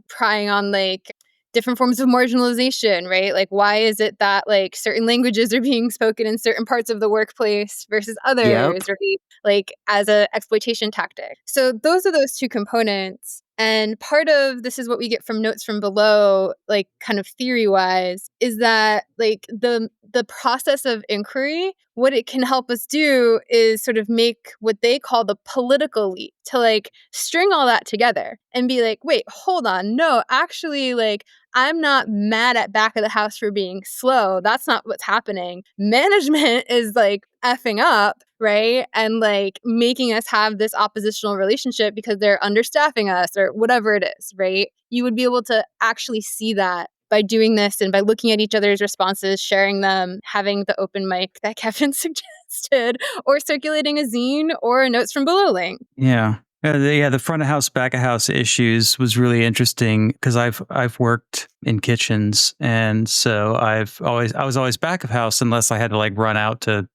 prying on like different forms of marginalization, right? Like, why is it that like certain languages are being spoken in certain parts of the workplace versus Yep. others, right? Like as a exploitation tactic. So those are those two components. And part of this is what we get from notes from below, like kind of theory wise, is that like the process of inquiry, what it can help us do is sort of make what they call the political leap to like string all that together and be like, wait, hold on. No, actually, like I'm not mad at back of the house for being slow. That's not what's happening. Management is like effing up, right? And like making us have this oppositional relationship because they're understaffing us or whatever it is, right? You would be able to actually see that by doing this and by looking at each other's responses, sharing them, having the open mic that Kevin suggested, or circulating a zine or a notes from below link. Yeah. The front of house, back of house issues was really interesting because I've worked in kitchens, and so I was always back of house unless I had to like run out to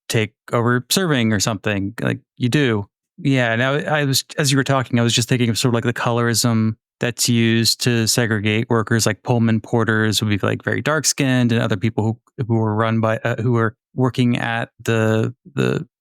take over serving or something like you do. Yeah. Now I was, as you were talking, I was just thinking of sort of like the colorism that's used to segregate workers, like Pullman porters would be like very dark skinned, and other people who were run by who were working at the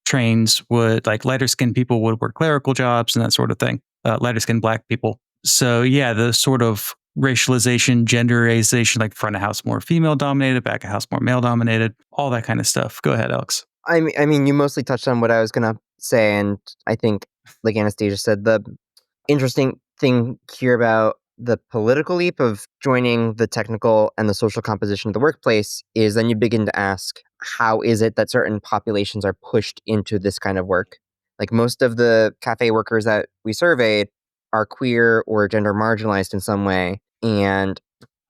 trains would, like lighter skinned people would work clerical jobs and that sort of thing. Lighter skinned Black people. So yeah, the sort of racialization, genderization, like front of house more female dominated, back of house more male dominated, all that kind of stuff. Go ahead, Alex. I mean, you mostly touched on what I was gonna say, and I think, like Anastasia said, the interesting thing here about the political leap of joining the technical and the social composition of the workplace is then you begin to ask, how is it that certain populations are pushed into this kind of work? Like most of the cafe workers that we surveyed are queer or gender marginalized in some way, and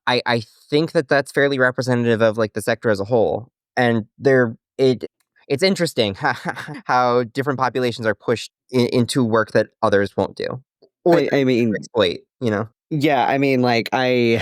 I think that that's fairly representative of like the sector as a whole. And it's interesting how different populations are pushed into work that others won't do or I mean, exploit. yeah, I mean, like I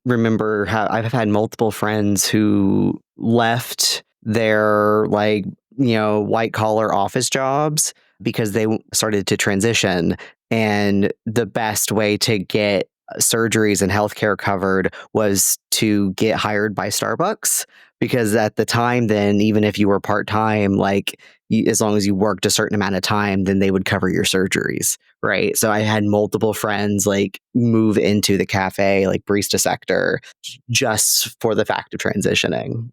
remember how I've had multiple friends who left their like white collar office jobs because they started to transition, and the best way to get surgeries and healthcare covered was to get hired by Starbucks, because at the time then, even if you were part-time, like as long as you worked a certain amount of time, then they would cover your surgeries, right? So I had multiple friends like move into the cafe like barista sector just for the fact of transitioning.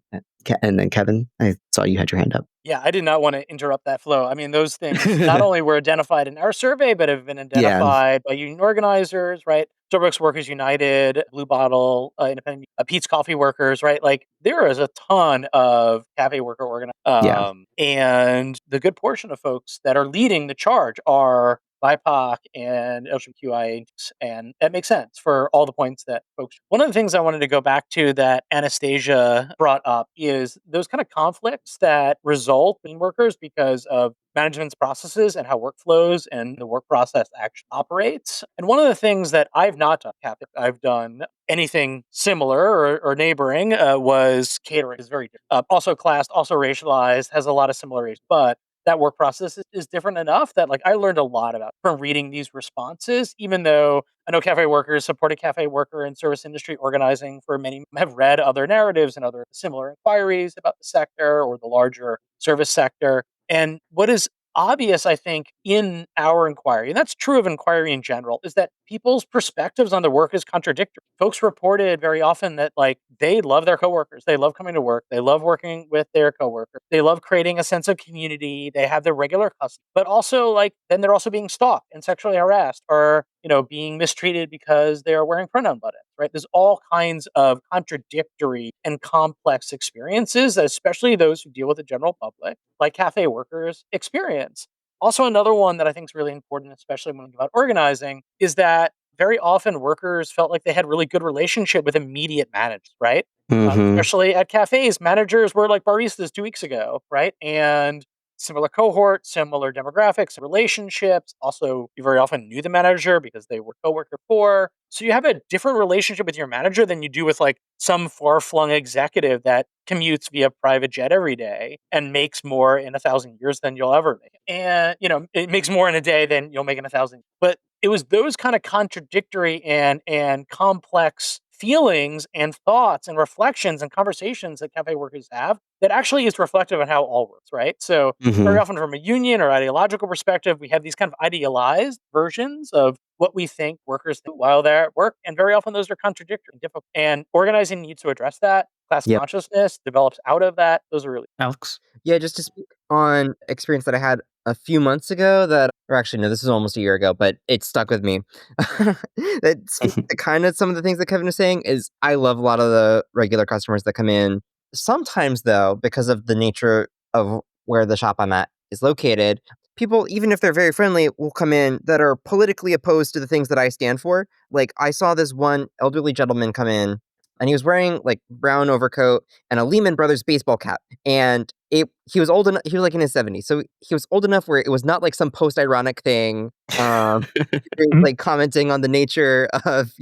And then Kevin, I saw you had your hand up. Yeah, I did not want to interrupt that flow. I mean, those things not only were identified in our survey, but have been Yeah. identified by union organizers, right? Starbucks Workers United, Blue Bottle, Independent, Pete's Coffee Workers, right? Like there is a ton of cafe worker organizers. Yeah. And the good portion of folks that are leading the charge are BIPOC and LGBTQIA, and that makes sense for all the points that folks. One of the things I wanted to go back to that Anastasia brought up is those kind of conflicts that result in workers because of management's processes and how workflows and the work process actually operates. And one of the things that I've not done, I've done anything similar or neighboring, was catering. Is very different. Also classed, also racialized, has a lot of similarities, but that work process is different enough that like I learned a lot about from reading these responses, even though I know cafe workers, supported cafe worker and service industry organizing for many, have read other narratives and other similar inquiries about the sector or the larger service sector. And what is obvious, I think, in our inquiry, and that's true of inquiry in general, is that people's perspectives on their work is contradictory. Folks reported very often that like they love their coworkers, they love coming to work, they love working with their coworkers, they love creating a sense of community, they have their regular customers, but also like then they're also being stalked and sexually harassed, or being mistreated because they're wearing pronoun buttons, right? There's all kinds of contradictory and complex experiences, especially those who deal with the general public, like cafe workers experience. Also, another one that I think is really important, especially when we think about organizing, is that very often workers felt like they had really good relationship with immediate managers, right? Mm-hmm. Especially at cafes, managers were like baristas 2 weeks ago, right? And similar cohort, similar demographics, relationships. Also, you very often knew the manager because they were coworker before. So you have a different relationship with your manager than you do with like some far-flung executive that commutes via private jet every day and makes more in 1,000 years than you'll ever make. And it makes more in a day than you'll make in 1,000. But it was those kind of contradictory and complex feelings and thoughts and reflections and conversations that cafe workers have that actually is reflective on how it all works, right? So very Mm-hmm. often from a union or ideological perspective, we have these kind of idealized versions of what we think workers do while they're at work. And very often those are contradictory and difficult. And organizing needs to address that. Class Yep. consciousness develops out of that. Those are really Alex? Yeah, just to speak on experience that I had a few months ago or actually, no, this is almost a year ago, but it stuck with me. That speaks to kind of some of the things that Kevin was saying is I love a lot of the regular customers that come in. Sometimes, though, because of the nature of where the shop I'm at is located, people, even if they're very friendly, will come in that are politically opposed to the things that I stand for. Like, I saw this one elderly gentleman come in, and he was wearing like brown overcoat and a Lehman Brothers baseball cap. And he was old enough, he was like in his 70s. So he was old enough where it was not like some post-ironic thing. Like commenting on the nature of,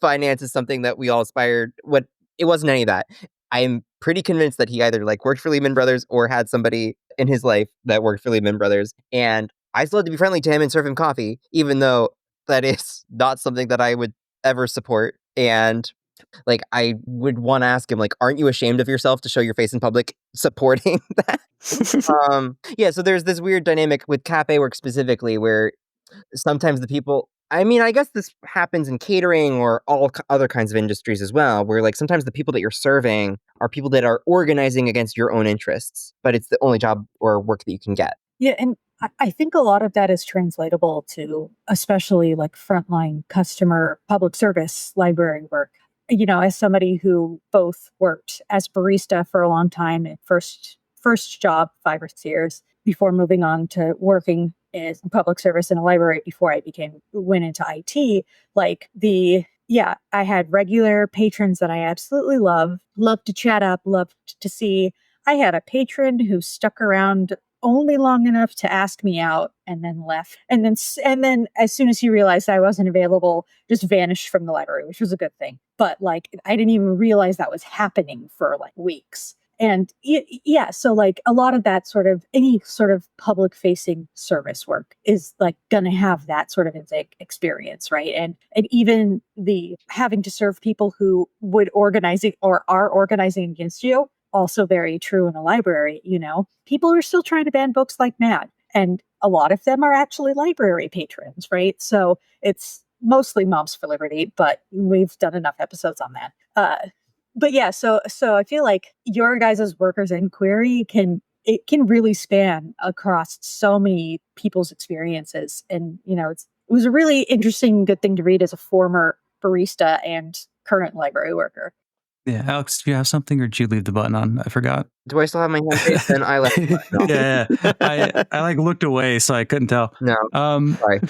finance is something that we all aspired. It wasn't any of that. I'm pretty convinced that he either like worked for Lehman Brothers or had somebody in his life that worked for Lehman Brothers. And I still had to be friendly to him and serve him coffee, even though that is not something that I would ever support. And like, I would want to ask him, like, aren't you ashamed of yourself to show your face in public supporting that? Yeah, so there's this weird dynamic with cafe work specifically where sometimes the people, I mean, I guess this happens in catering or all other kinds of industries as well, where like sometimes the people that you're serving are people that are organizing against your own interests, but it's the only job or work that you can get. Yeah, and I think a lot of that is translatable to especially like frontline customer public service library work. As somebody who both worked as barista for a long time and first job 5 or 6 years before moving on to working in public service in a library before I went into IT, I had regular patrons that I absolutely loved to chat up, loved to see. I had a patron who stuck around only long enough to ask me out and then left. And then as soon as he realized I wasn't available, just vanished from the library, which was a good thing. But like, I didn't even realize that was happening for like weeks. And yeah, so like a lot of that any sort of public facing service work is like going to have that sort of experience, right? And even the having to serve people who would organizing or are organizing against you, also very true in a library. People are still trying to ban books like mad, and a lot of them are actually library patrons, right? So it's mostly Moms for Liberty, but we've done enough episodes on that. But yeah, so I feel like your guys' workers inquiry can really span across so many people's experiences, and it was a really interesting, good thing to read as a former barista and current library worker. Yeah, Alex, do you have something, or did you leave the button on? I forgot. Do I still have my hand raised? Then I left the button off. Yeah. I like looked away, so I couldn't tell. No, sorry.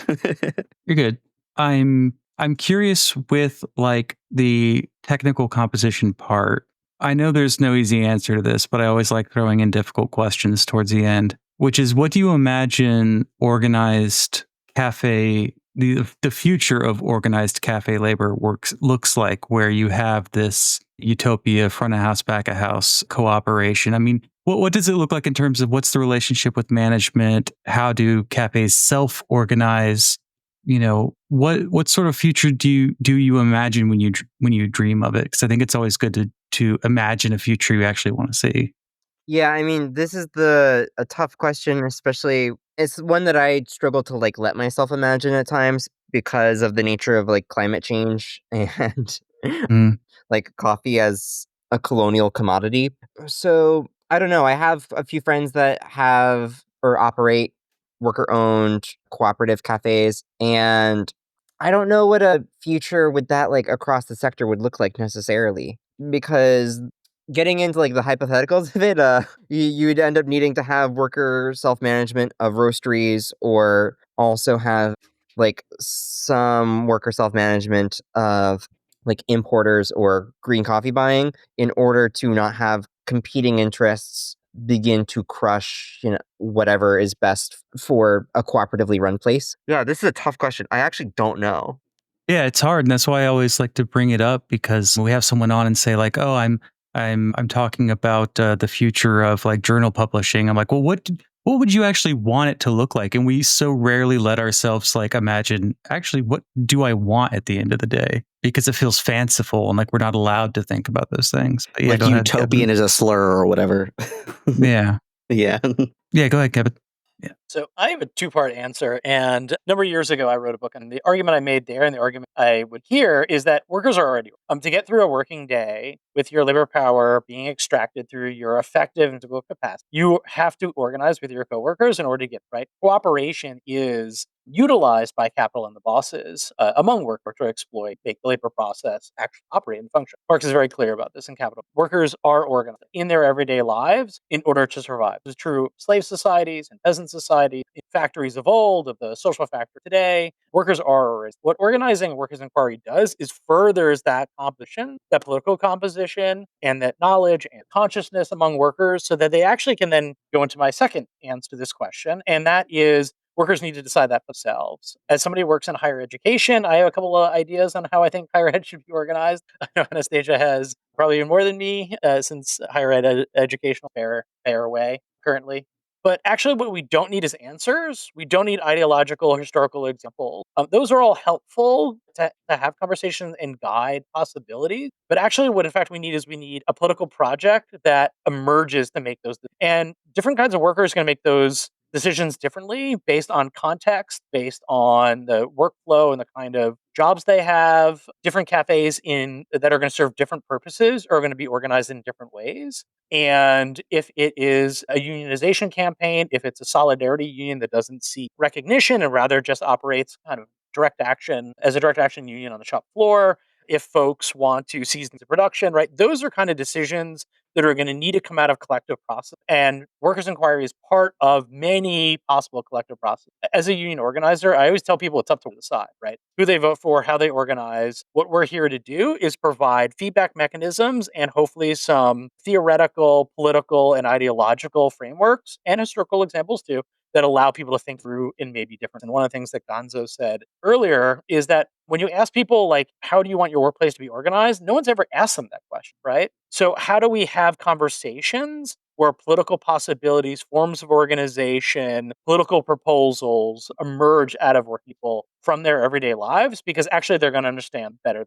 You're good. I'm curious with like the technical composition part. I know there's no easy answer to this, but I always like throwing in difficult questions towards the end, which is, what do you imagine organized cafe, the future of organized cafe labor looks like, where you have this utopia, front of house, back of house cooperation? I mean, what does it look like in terms of what's the relationship with management? How do cafes self-organize? What sort of future do you imagine when you dream of it? Because I think it's always good to imagine a future you actually want to see. Yeah, I mean, this is a tough question, especially it's one that I struggle to like let myself imagine at times because of the nature of like climate change and Mm. like coffee as a colonial commodity. So I don't know. I have a few friends that have or operate worker owned cooperative cafes, and I don't know what a future with that like across the sector would look like necessarily because getting into like the hypotheticals of it, you would end up needing to have worker self management of roasteries or also have like some worker self management of like importers or green coffee buying in order to not have competing interests begin to crush, whatever is best for a cooperatively run place. Yeah, this is a tough question. I actually don't know. Yeah, it's hard, and that's why I always like to bring it up because we have someone on and say like, "Oh, I'm talking about the future of like journal publishing." I'm like, "Well, what would you actually want it to look like?" And we so rarely let ourselves like imagine actually what do I want at the end of the day because it feels fanciful and like we're not allowed to think about those things. But yeah, Like go ahead, utopian Kevin. is a slur or whatever. Yeah, Yeah. yeah, go ahead, Kevin. Yeah. So I have a two-part answer. And a number of years ago, I wrote a book, and the argument I made there and the argument I would hear is that workers are already to get through a working day with your labor power being extracted through your effective and physical capacity. You have to organize with your coworkers in order to get right. Cooperation is utilized by capital and the bosses among workers to exploit, make the labor process actually operate and function. Marx is very clear about this in Capital. Workers are organized in their everyday lives in order to survive. This is true of slave societies and peasant societies, in factories of old, of the social factor today. Workers are organized. What organizing workers' inquiry does is furthers that composition, that political composition, and that knowledge and consciousness among workers so that they actually can then go into my second answer to this question, and that is workers need to decide that themselves. As somebody who works in higher education, I have a couple of ideas on how I think higher ed should be organized. I know Anastasia has probably more than me, since higher educational fair way currently. But actually, what we don't need is answers. We don't need ideological or historical examples. Those are all helpful to have conversations and guide possibilities. But actually, what in fact we need is we need a political project that emerges to make those. And different kinds of workers are going to make those decisions differently based on context, based on the workflow and the kind of jobs they have. Different cafes in that are going to serve different purposes are going to be organized in different ways. And if it is a unionization campaign, if it's a solidarity union that doesn't seek recognition and rather just operates kind of direct action as a direct action union on the shop floor, if folks want to seize the production, right? Those are kind of decisions that are going to need to come out of collective process. And workers' inquiry is part of many possible collective processes. As a union organizer, I always tell people it's up to decide, right? Who they vote for, how they organize. What we're here to do is provide feedback mechanisms and hopefully some theoretical, political, and ideological frameworks and historical examples too that allow people to think through and maybe different. And one of the things that Gonzo said earlier is that when you ask people like, how do you want your workplace to be organized? No one's ever asked them that question, right? So how do we have conversations where political possibilities, forms of organization, political proposals emerge out of work people from their everyday lives? Because actually they're going to understand better.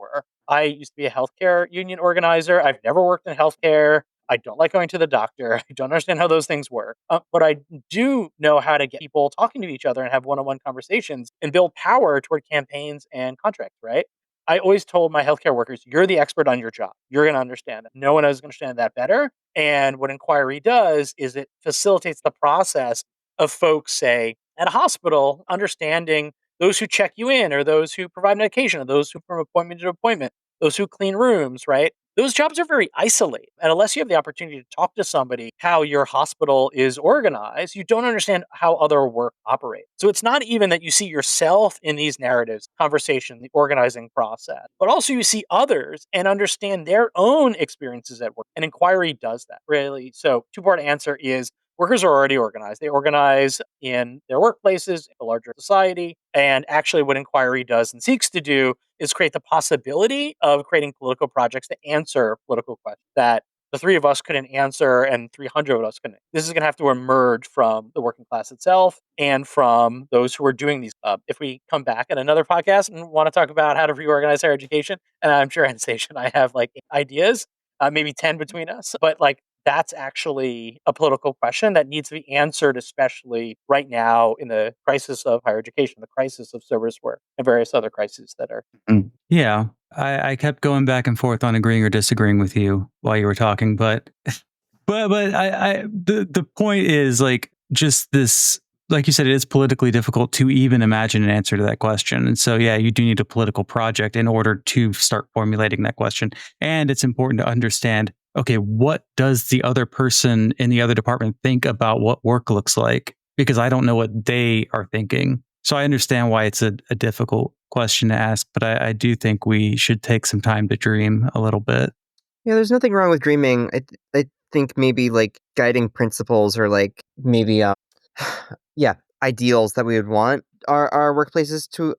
I used to be a healthcare union organizer. I've never worked in healthcare. I don't like going to the doctor. I don't understand how those things work. But I do know how to get people talking to each other and have one-on-one conversations and build power toward campaigns and contracts, right? I always told my healthcare workers, you're the expert on your job. You're going to understand it. No one else is going to understand that better. And what Inquiry does is it facilitates the process of folks, say, at a hospital, understanding those who check you in or those who provide medication or those who from appointment to appointment, those who clean rooms, right? Those jobs are very isolated. And unless you have the opportunity to talk to somebody how your hospital is organized, you don't understand how other work operates. So it's not even that you see yourself in these narratives, conversation, the organizing process, but also you see others and understand their own experiences at work. And Inquiry does that, really. So two-part answer is workers are already organized. They organize in their workplaces, a larger society. And actually, what Inquiry does and seeks to do is create the possibility of creating political projects to answer political questions that the three of us couldn't answer and 300 of us couldn't. This is going to have to emerge from the working class itself and from those who are doing these. If we come back at another podcast and want to talk about how to reorganize higher education, and I'm sure Anastasia and I have like ideas, maybe 10 between us, but like that's actually a political question that needs to be answered, especially right now in the crisis of higher education, the crisis of service work, and various other crises that are. Yeah, I kept going back and forth on agreeing or disagreeing with you while you were talking, but the point is like just this, like you said, it is politically difficult to even imagine an answer to that question. And so, yeah, you do need a political project in order to start formulating that question. And it's important to understand, okay, what does the other person in the other department think about what work looks like? Because I don't know what they are thinking. So I understand why it's a difficult question to ask, but I do think we should take some time to dream a little bit. Yeah, there's nothing wrong with dreaming. I think maybe like guiding principles or like maybe yeah, ideals that we would want our workplaces to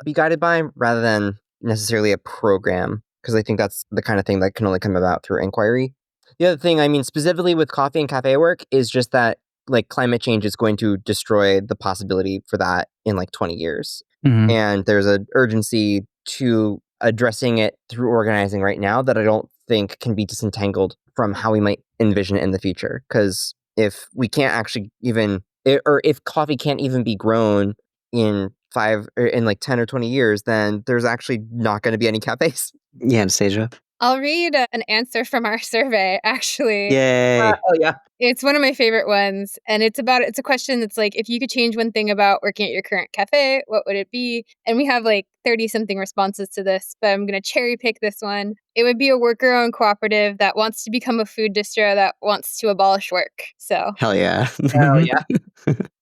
be guided by rather than necessarily a program, because I think that's the kind of thing that can only come about through inquiry. The other thing, I mean, specifically with coffee and cafe work is just that like climate change is going to destroy the possibility for that in like 20 years. Mhm. And there's an urgency to addressing it through organizing right now that I don't think can be disentangled from how we might envision it in the future. Because if we can't actually or if coffee can't even be grown in like 10 or 20 years, then there's actually not going to be any cafes. Yeah, Anastasia. I'll read an answer from our survey, actually. Yay. Oh, yeah. It's one of my favorite ones. And it's a question that's like, if you could change one thing about working at your current cafe, what would it be? And we have like 30 something responses to this, but I'm going to cherry pick this one. It would be a worker owned cooperative that wants to become a food distro that wants to abolish work. So, Hell yeah. Oh, yeah.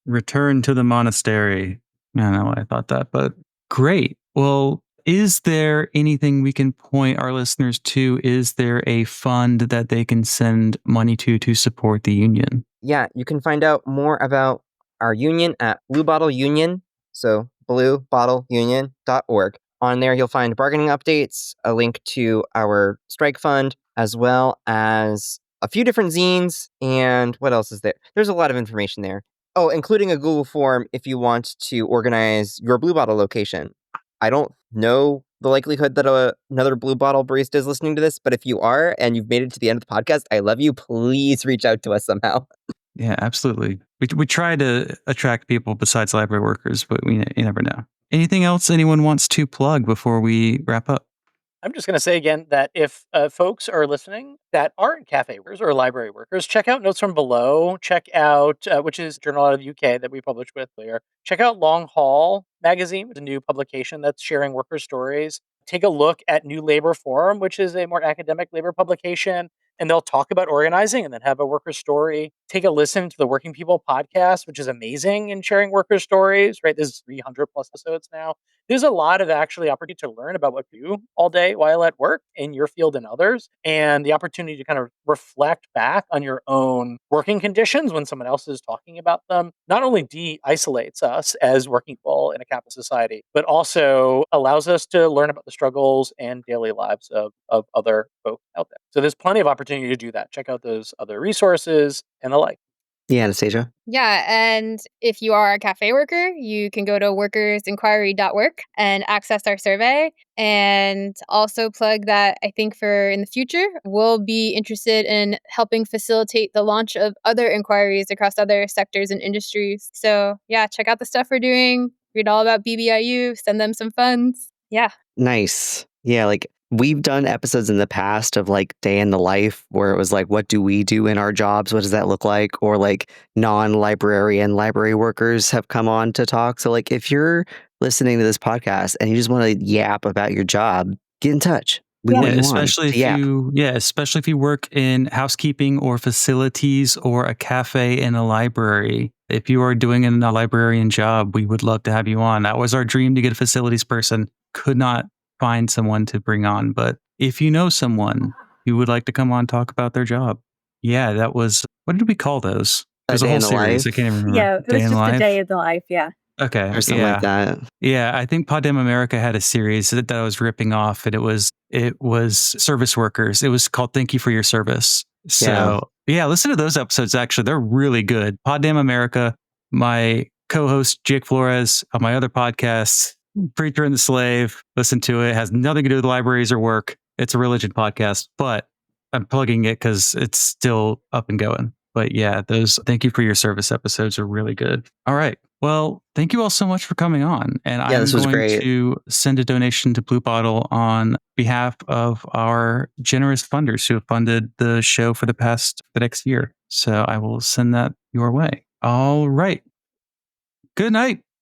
Return to the monastery. I don't know why I thought that, but great. Well, is there anything we can point our listeners to? Is there a fund that they can send money to support the union? Yeah, you can find out more about our union at Blue Bottle Union, so bluebottleunion.org. On there, you'll find bargaining updates, a link to our strike fund, as well as a few different zines, and what else is there? There's a lot of information there. Oh, including a Google form if you want to organize your Blue Bottle location. I don't know the likelihood that another Blue Bottle barista is listening to this, but if you are and you've made it to the end of the podcast, I love you. Please reach out to us somehow. Yeah, absolutely. We try to attract people besides library workers, but you never know. Anything else anyone wants to plug before we wrap up? I'm just going to say again that if folks are listening that aren't cafe workers or library workers, check out Notes from Below. Check out, which is a journal out of the UK that we published with earlier. Check out Long Haul magazine, a new publication that's sharing worker stories. Take a look at New Labor Forum, which is a more academic labor publication, and they'll talk about organizing and then have a worker story. Take a listen to the Working People podcast, which is amazing in sharing worker stories, right? There's 300 plus episodes now. There's a lot of actually opportunity to learn about what you do all day while at work in your field and others, and the opportunity to kind of reflect back on your own working conditions when someone else is talking about them not only de-isolates us as working people in a capitalist society, but also allows us to learn about the struggles and daily lives of other folks out there. So there's plenty of opportunity to do that. Check out those other resources and the like. Yeah, Anastasia. yeah. And if you are a cafe worker, you can go to workersinquiry.org and access our survey. And also plug that I think for in the future, we'll be interested in helping facilitate the launch of other inquiries across other sectors and industries. So yeah, check out the stuff we're doing, read all about BBIU, send them some funds. Yeah. Nice. Yeah, like we've done episodes in the past of like day in the life where it was like, what do we do in our jobs? What does that look like? Or like non-librarian library workers have come on to talk. So like if you're listening to this podcast and you just want to yap about your job, get in touch. We Yeah. want you on especially to yap. especially if you work in housekeeping or facilities or a cafe in a library. If you are doing a librarian job, we would love to have you on. That was our dream, to get a facilities person. Could not find someone to bring on, but if you know someone who would like to come on talk about their job, yeah, that was, what did we call those? A There's a Day whole in the series. Life? I can't even remember. Yeah, it was in just Life? a day of the life. Yeah. Okay, Or something like that. Yeah, I think Poddam America had a series that I was ripping off, and it was service workers. It was called "Thank You for Your Service." So yeah, listen to those episodes. Actually, they're really good. Poddam America. My co-host Jake Flores on my other podcast, Preacher and the Slave. Listen to it. It has nothing to do with libraries or work. It's a religion podcast, but I'm plugging it because it's still up and going. But yeah, thank you for your service episodes are really good. All right. Well, thank you all so much for coming on. And Yeah, I'm this was going great. to send a donation to Blue Bottle on behalf of our generous funders who have funded the show for the next year. So I will send that your way. All right. Good night.